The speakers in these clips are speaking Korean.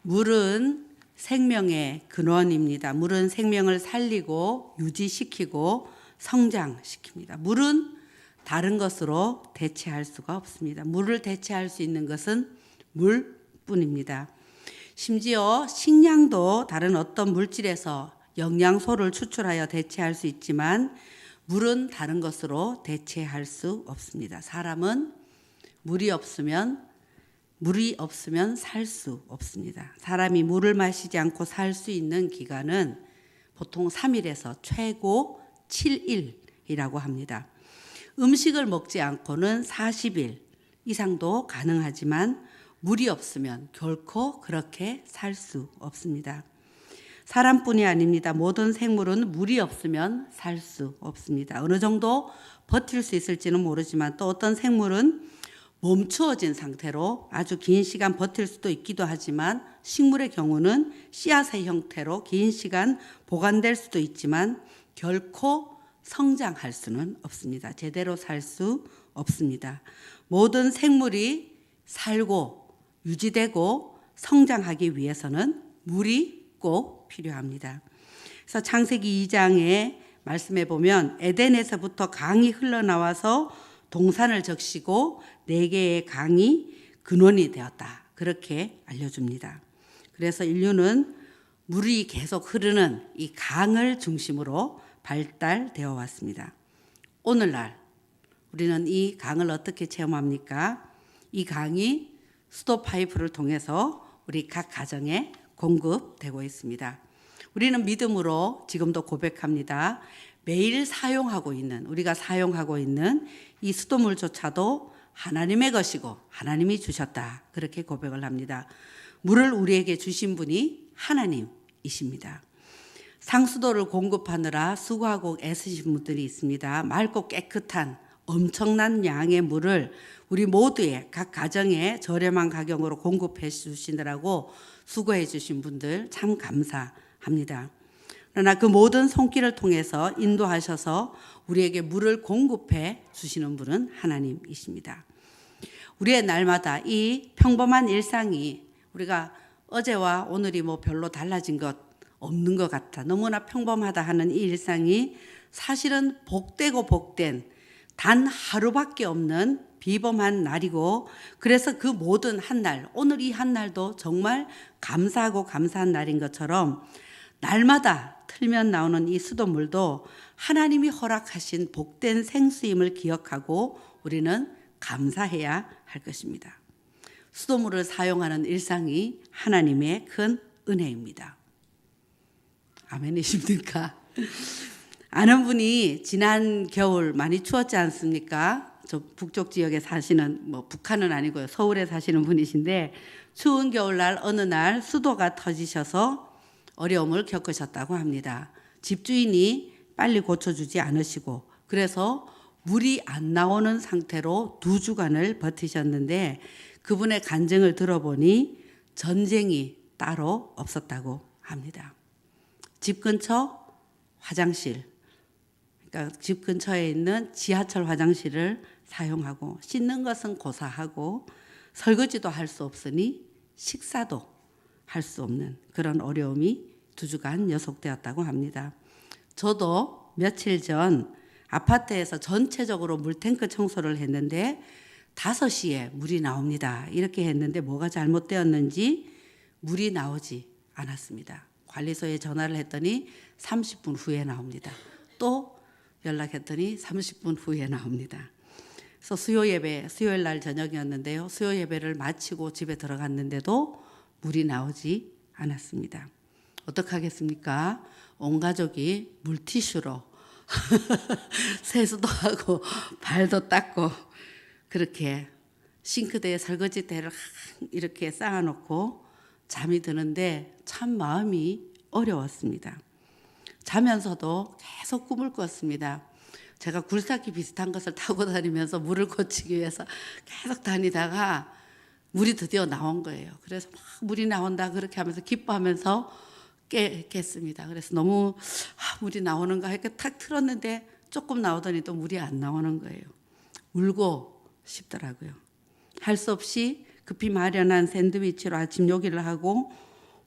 물은 생명의 근원입니다. 물은 생명을 살리고 유지시키고 성장시킵니다. 물은 다른 것으로 대체할 수가 없습니다. 물을 대체할 수 있는 것은 물뿐입니다. 심지어 식량도 다른 어떤 물질에서 영양소를 추출하여 대체할 수 있지만 물은 다른 것으로 대체할 수 없습니다. 사람은 물이 없으면 살 수 없습니다. 사람이 물을 마시지 않고 살 수 있는 기간은 보통 3일에서 최고 7일이라고 합니다. 음식을 먹지 않고는 40일 이상도 가능하지만 물이 없으면 결코 그렇게 살 수 없습니다. 사람뿐이 아닙니다. 모든 생물은 물이 없으면 살 수 없습니다. 어느 정도 버틸 수 있을지는 모르지만 또 어떤 생물은 멈추어진 상태로 아주 긴 시간 버틸 수도 있기도 하지만 식물의 경우는 씨앗의 형태로 긴 시간 보관될 수도 있지만 결코 성장할 수는 없습니다. 제대로 살 수 없습니다. 모든 생물이 살고 유지되고 성장하기 위해서는 물이 꼭 필요합니다. 그래서 창세기 2장에 말씀해 보면 에덴에서부터 강이 흘러나와서 동산을 적시고 4개의 강이 근원이 되었다. 그렇게 알려줍니다. 그래서 인류는 물이 계속 흐르는 이 강을 중심으로 발달되어 왔습니다. 오늘날 우리는 이 강을 어떻게 체험합니까? 이 강이 수도 파이프를 통해서 우리 각 가정에 공급되고 있습니다. 우리는 믿음으로 지금도 고백합니다. 매일 우리가 사용하고 있는 이 수돗물조차도 하나님의 것이고 하나님이 주셨다. 그렇게 고백을 합니다. 물을 우리에게 주신 분이 하나님이십니다. 상수도를 공급하느라 수고하고 애쓰신 분들이 있습니다. 맑고 깨끗한 엄청난 양의 물을 우리 모두의 각 가정에 저렴한 가격으로 공급해 주시느라고 수고해 주신 분들 참 감사합니다. 그러나 그 모든 손길을 통해서 인도하셔서 우리에게 물을 공급해 주시는 분은 하나님이십니다. 우리의 날마다 이 평범한 일상이 우리가 어제와 오늘이 별로 달라진 것 없는 것 같아 너무나 평범하다 하는 이 일상이 사실은 복되고 복된 단 하루밖에 없는 비범한 날이고 그래서 그 모든 한 날, 오늘 이 한 날도 정말 감사하고 감사한 날인 것처럼 날마다 틀면 나오는 이 수돗물도 하나님이 허락하신 복된 생수임을 기억하고 우리는 감사해야 할 것입니다. 수돗물을 사용하는 일상이 하나님의 큰 은혜입니다. 아멘이십니까? 아는 분이 지난 겨울 많이 추웠지 않습니까? 저 북쪽 지역에 사시는 북한은 아니고요. 서울에 사시는 분이신데 추운 겨울날 어느 날 수도가 터지셔서 어려움을 겪으셨다고 합니다. 집주인이 빨리 고쳐주지 않으시고 그래서 물이 안 나오는 상태로 2주간을 버티셨는데 그분의 간증을 들어보니 전쟁이 따로 없었다고 합니다. 집 근처 화장실, 그러니까 집 근처에 있는 지하철 화장실을 사용하고 씻는 것은 고사하고 설거지도 할 수 없으니 식사도 할 수 없는 그런 어려움이 2주간 연속되었다고 합니다. 저도 며칠 전 아파트에서 전체적으로 물탱크 청소를 했는데 5시에 물이 나옵니다. 이렇게 했는데 뭐가 잘못되었는지 물이 나오지 않았습니다. 관리소에 전화를 했더니 30분 후에 나옵니다. 또 연락했더니 30분 후에 나옵니다. 그래서 수요일 날 저녁이었는데요. 수요 예배를 마치고 집에 들어갔는데도 물이 나오지 않았습니다. 어떡하겠습니까? 온 가족이 물티슈로 세수도 하고 발도 닦고 그렇게 싱크대에 설거지대를 이렇게 쌓아놓고 잠이 드는데 참 마음이 어려웠습니다. 자면서도 계속 꿈을 꿨습니다. 제가 굴삭기 비슷한 것을 타고 다니면서 물을 고치기 위해서 계속 다니다가 물이 드디어 나온 거예요. 그래서 막 물이 나온다 그렇게 하면서 기뻐하면서 깼습니다. 그래서 너무 물이 나오는가 이렇게 탁 틀었는데 조금 나오더니 또 물이 안 나오는 거예요. 울고 싶더라고요. 할 수 없이 급히 마련한 샌드위치로 아침 요기를 하고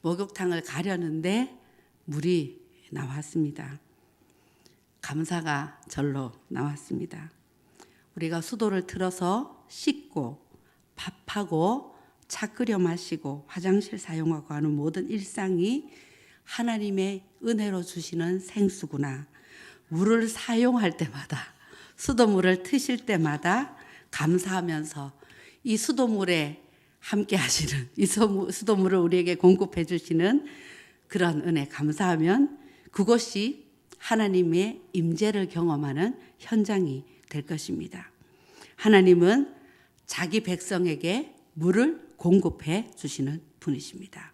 목욕탕을 가려는데 물이 나왔습니다. 감사가 절로 나왔습니다. 우리가 수도를 틀어서 씻고 밥하고 차 끓여 마시고 화장실 사용하고 하는 모든 일상이 하나님의 은혜로 주시는 생수구나. 물을 사용할 때마다, 수도물을 트실 때마다 감사하면서 이 수도물에 함께 하시는, 이 수도물을 우리에게 공급해 주시는 그런 은혜 감사하면 그것이 하나님의 임재를 경험하는 현장이 될 것입니다. 하나님은 자기 백성에게 물을 공급해 주시는 분이십니다.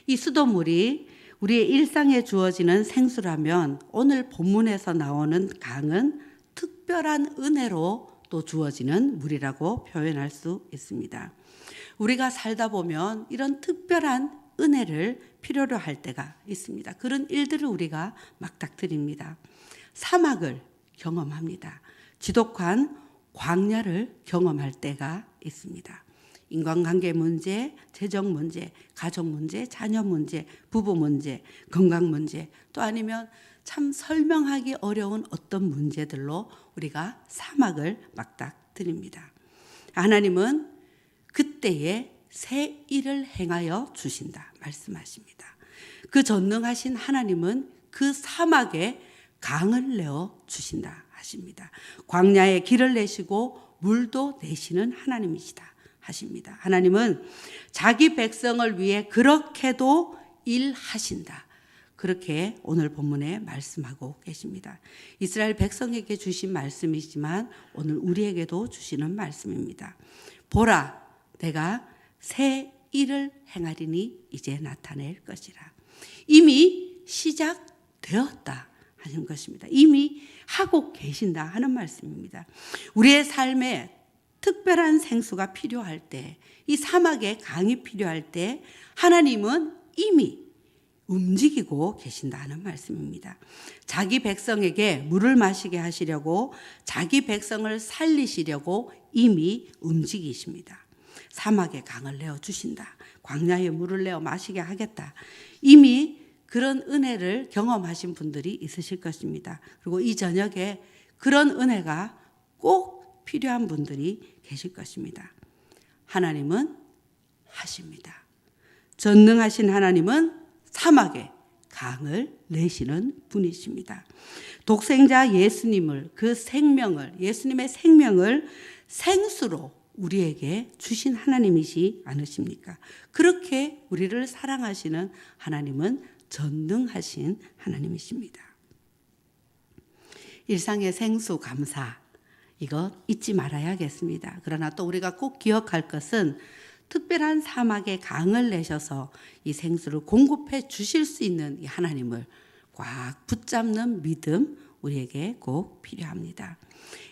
이 수도물이 우리의 일상에 주어지는 생수라면 오늘 본문에서 나오는 강은 특별한 은혜로 또 주어지는 물이라고 표현할 수 있습니다. 우리가 살다 보면 이런 특별한 은혜를 필요로 할 때가 있습니다. 그런 일들을 우리가 맞닥뜨립니다. 사막을 경험합니다. 지독한 광야를 경험할 때가 있습니다. 인간관계 문제, 재정 문제, 가족 문제, 자녀 문제, 부부 문제, 건강 문제, 또 아니면 참 설명하기 어려운 어떤 문제들로 우리가 사막을 맞닥뜨립니다. 하나님은 그때에 새 일을 행하여 주신다 말씀하십니다. 그 전능하신 하나님은 그 사막에 강을 내어 주신다 하십니다. 광야에 길을 내시고 물도 내시는 하나님이시다 하십니다. 하나님은 자기 백성을 위해 그렇게도 일하신다. 그렇게 오늘 본문에 말씀하고 계십니다. 이스라엘 백성에게 주신 말씀이지만 오늘 우리에게도 주시는 말씀입니다. 보라, 내가 새 일을 행하리니 이제 나타낼 것이라. 이미 시작되었다 하는 것입니다. 이미 하고 계신다 하는 말씀입니다. 우리의 삶에 특별한 생수가 필요할 때, 이 사막에 강이 필요할 때 하나님은 이미 움직이고 계신다는 말씀입니다. 자기 백성에게 물을 마시게 하시려고, 자기 백성을 살리시려고 이미 움직이십니다. 사막에 강을 내어 주신다. 광야에 물을 내어 마시게 하겠다. 이미 그런 은혜를 경험하신 분들이 있으실 것입니다. 그리고 이 저녁에 그런 은혜가 꼭 필요한 분들이 계실 것입니다. 하나님은 하십니다. 전능하신 하나님은 사막에 강을 내시는 분이십니다. 독생자 예수님을, 그 생명을, 예수님의 생명을 생수로 우리에게 주신 하나님이시 않으십니까? 그렇게 우리를 사랑하시는 하나님은 전능하신 하나님이십니다. 일상의 생수 감사, 이거 잊지 말아야겠습니다. 그러나 또 우리가 꼭 기억할 것은 특별한 사막에 강을 내셔서 이 생수를 공급해 주실 수 있는 이 하나님을 꽉 붙잡는 믿음, 우리에게 꼭 필요합니다.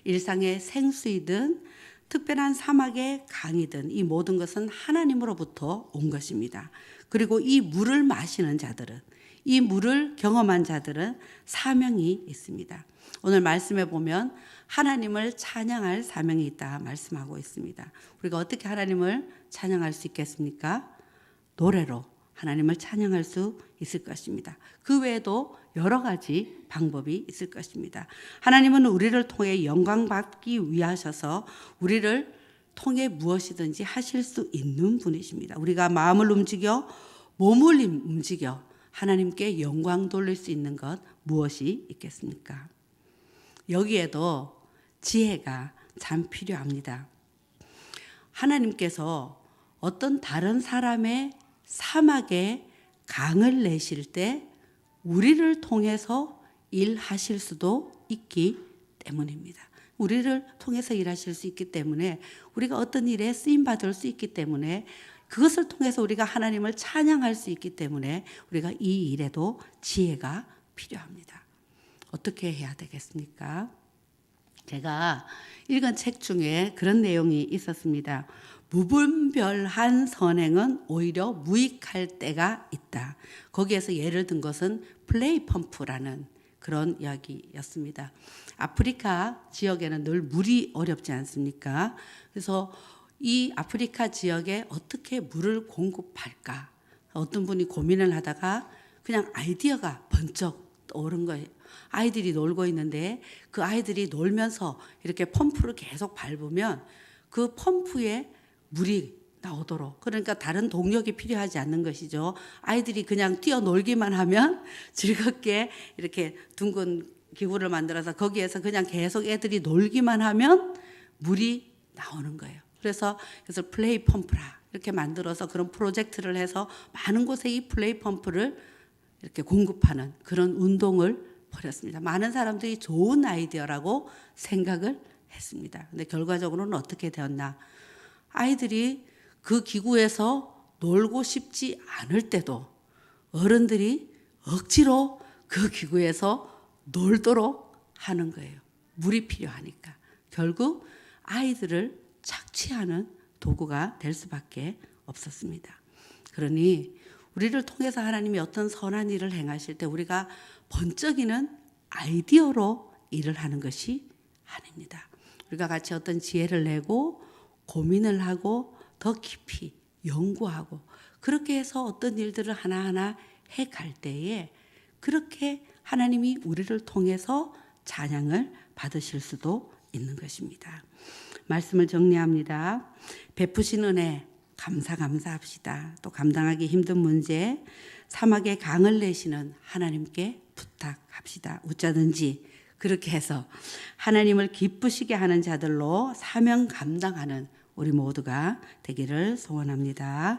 일상의 생수이든 특별한 사막의 강이든 이 모든 것은 하나님으로부터 온 것입니다. 그리고 이 물을 마시는 자들은, 이 물을 경험한 자들은 사명이 있습니다. 오늘 말씀에 보면 하나님을 찬양할 사명이 있다 말씀하고 있습니다. 우리가 어떻게 하나님을 찬양할 수 있겠습니까? 노래로 하나님을 찬양할 수 있을 것입니다. 그 외에도 여러 가지 방법이 있을 것입니다. 하나님은 우리를 통해 영광 받기 위하셔서 우리를 통해 무엇이든지 하실 수 있는 분이십니다. 우리가 마음을 움직여 몸을 움직여 하나님께 영광 돌릴 수 있는 것 무엇이 있겠습니까? 여기에도 지혜가 참 필요합니다. 하나님께서 어떤 다른 사람의 사막에 강을 내실 때 우리를 통해서 일하실 수도 있기 때문입니다. 우리를 통해서 일하실 수 있기 때문에 우리가 어떤 일에 쓰임받을 수 있기 때문에 그것을 통해서 우리가 하나님을 찬양할 수 있기 때문에 우리가 이 일에도 지혜가 필요합니다. 어떻게 해야 되겠습니까? 제가 읽은 책 중에 그런 내용이 있었습니다. 무분별한 선행은 오히려 무익할 때가 있다. 거기에서 예를 든 것은 플레이 펌프라는 그런 이야기였습니다. 아프리카 지역에는 늘 물이 어렵지 않습니까? 그래서 이 아프리카 지역에 어떻게 물을 공급할까? 어떤 분이 고민을 하다가 그냥 아이디어가 번쩍 떠오른 거예요. 아이들이 놀고 있는데 그 아이들이 놀면서 이렇게 펌프를 계속 밟으면 그 펌프에 물이 나오도록, 그러니까 다른 동력이 필요하지 않는 것이죠. 아이들이 그냥 뛰어놀기만 하면 즐겁게 이렇게 둥근 기구를 만들어서 거기에서 그냥 계속 애들이 놀기만 하면 물이 나오는 거예요. 그래서 플레이 펌프라 이렇게 만들어서 그런 프로젝트를 해서 많은 곳에 이 플레이 펌프를 이렇게 공급하는 그런 운동을 벌였습니다. 많은 사람들이 좋은 아이디어라고 생각을 했습니다. 근데 결과적으로는 어떻게 되었나? 아이들이 그 기구에서 놀고 싶지 않을 때도 어른들이 억지로 그 기구에서 놀도록 하는 거예요. 물이 필요하니까. 결국 아이들을 착취하는 도구가 될 수밖에 없었습니다. 그러니 우리를 통해서 하나님이 어떤 선한 일을 행하실 때 우리가 번쩍이는 아이디어로 일을 하는 것이 아닙니다. 우리가 같이 어떤 지혜를 내고 고민을 하고 더 깊이 연구하고 그렇게 해서 어떤 일들을 하나하나 해갈 때에 그렇게 하나님이 우리를 통해서 찬양을 받으실 수도 있는 것입니다. 말씀을 정리합니다. 베푸신 은혜 감사합시다. 또 감당하기 힘든 문제 사막에 강을 내시는 하나님께 부탁합시다. 어쩌든지 그렇게 해서 하나님을 기쁘시게 하는 자들로 사명 감당하는 우리 모두가 되기를 소원합니다.